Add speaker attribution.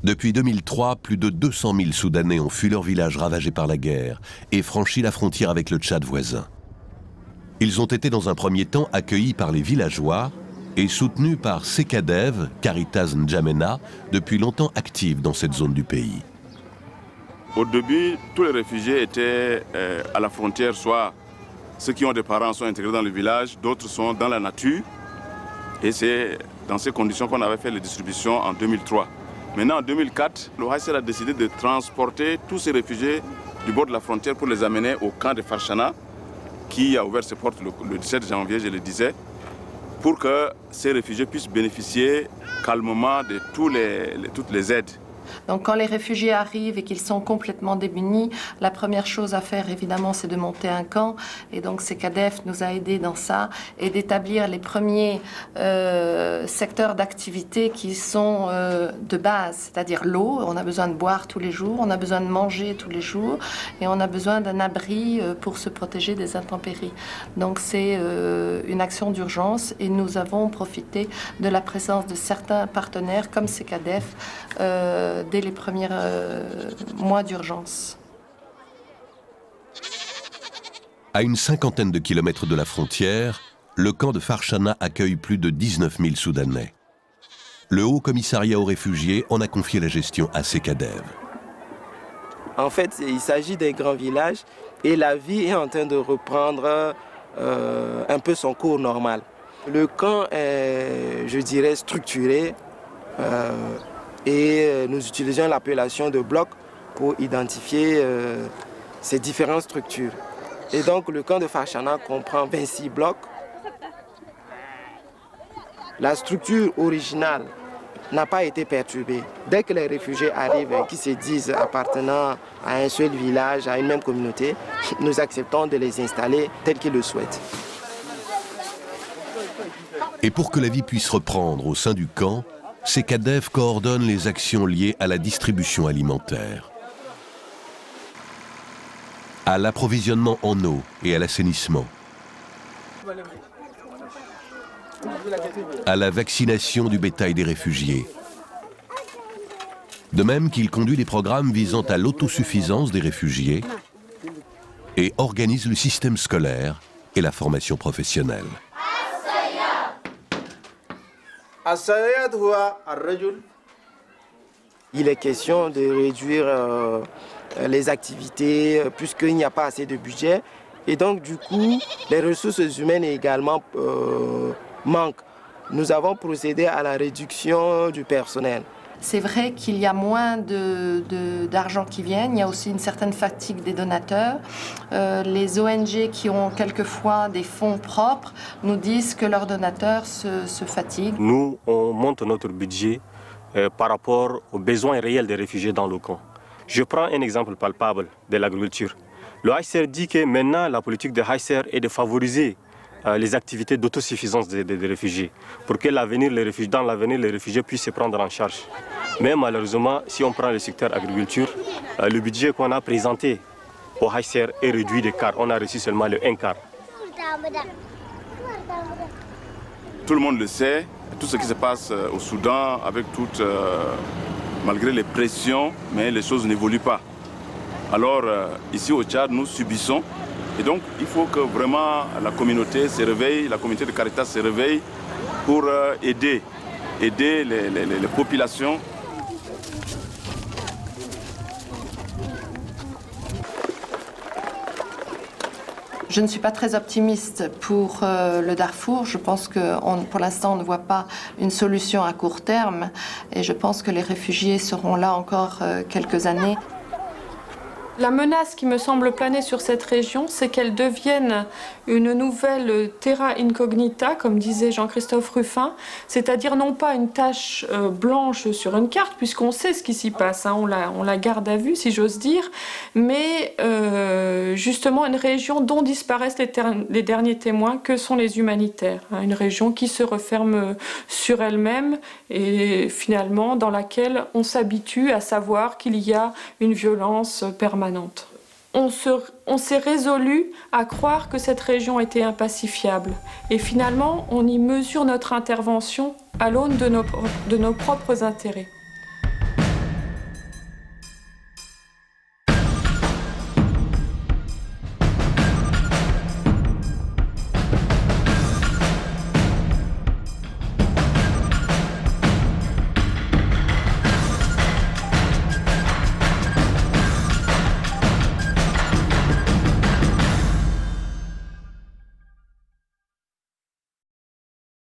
Speaker 1: Depuis 2003, plus de 200 000 Soudanais ont fui leur village ravagé par la guerre et franchi la frontière avec le Tchad voisin. Ils ont été dans un premier temps accueillis par les villageois et soutenus par Sekadev, Caritas N'Djamena, depuis longtemps active dans cette zone du pays.
Speaker 2: Au début, tous les réfugiés étaient à la frontière, soit ceux qui ont des parents sont intégrés dans le village, d'autres sont dans la nature. Et c'est dans ces conditions qu'on avait fait les distributions en 2003. Maintenant, en 2004, le HCR a décidé de transporter tous ces réfugiés du bord de la frontière pour les amener au camp de Farchana, qui a ouvert ses portes le 17 janvier, je le disais, pour que ces réfugiés puissent bénéficier calmement de toutes les aides.
Speaker 3: Donc quand les réfugiés arrivent et qu'ils sont complètement démunis, la première chose à faire évidemment c'est de monter un camp, et donc Sekadev nous a aidés dans ça et d'établir les premiers secteurs d'activité qui sont de base, c'est-à-dire l'eau. On a besoin de boire tous les jours, on a besoin de manger tous les jours et on a besoin d'un abri pour se protéger des intempéries. Donc c'est une action d'urgence et nous avons profité de la présence de certains partenaires comme Sekadev dès les premiers mois d'urgence.
Speaker 1: À une cinquantaine de kilomètres de la frontière, le camp de Farchana accueille plus de 19 000 Soudanais. Le Haut Commissariat aux réfugiés en a confié la gestion à Sekadev.
Speaker 4: En fait, il s'agit d'un grand village et la vie est en train de reprendre un peu son cours normal. Le camp est, je dirais, structuré. Et nous utilisons l'appellation de bloc pour identifier ces différentes structures. Et donc le camp de Farchana comprend 26 blocs. La structure originale n'a pas été perturbée. Dès que les réfugiés arrivent qui se disent appartenant à un seul village, à une même communauté, nous acceptons de les installer tels qu'ils le souhaitent.
Speaker 1: Et pour que la vie puisse reprendre au sein du camp, Sekadev coordonne les actions liées à la distribution alimentaire, à l'approvisionnement en eau et à l'assainissement, à la vaccination du bétail des réfugiés, de même qu'il conduit les programmes visant à l'autosuffisance des réfugiés et organise le système scolaire et la formation professionnelle.
Speaker 4: Il est question de réduire les activités puisqu'il n'y a pas assez de budget. Et donc, du coup, les ressources humaines également manquent. Nous avons procédé à la réduction du personnel.
Speaker 3: C'est vrai qu'il y a moins d'argent qui viennent, il y a aussi une certaine fatigue des donateurs. Les ONG qui ont quelquefois des fonds propres nous disent que leurs donateurs se fatiguent.
Speaker 5: Nous, on monte notre budget par rapport aux besoins réels des réfugiés dans le camp. Je prends un exemple palpable de l'agriculture. Le HCR dit que maintenant, la politique de HCR est de favoriser les activités d'autosuffisance des réfugiés, pour que dans l'avenir, les réfugiés puissent se prendre en charge. Mais malheureusement, si on prend le secteur agriculture, le budget qu'on a présenté au HCR est réduit de quart. On a reçu seulement le 1 quart.
Speaker 2: Tout le monde le sait, tout ce qui se passe au Soudan, malgré les pressions, mais les choses n'évoluent pas. Alors ici au Tchad, nous subissons. Et donc, il faut que vraiment la communauté se réveille, la communauté de Caritas se réveille pour aider les populations.
Speaker 3: Je ne suis pas très optimiste pour le Darfour. Je pense que pour l'instant, on ne voit pas une solution à court terme. Et je pense que les réfugiés seront là encore quelques années.
Speaker 6: La menace qui me semble planer sur cette région, c'est qu'elle devienne une nouvelle terra incognita, comme disait Jean-Christophe Ruffin, c'est-à-dire non pas une tache blanche sur une carte, puisqu'on sait ce qui s'y passe, hein, on la garde à vue, si j'ose dire, mais justement une région dont disparaissent les derniers témoins, que sont les humanitaires, hein, une région qui se referme sur elle-même et finalement dans laquelle on s'habitue à savoir qu'il y a une violence permanente. On s'est résolu à croire que cette région était impacifiable. Et finalement, on y mesure notre intervention à l'aune de nos propres intérêts.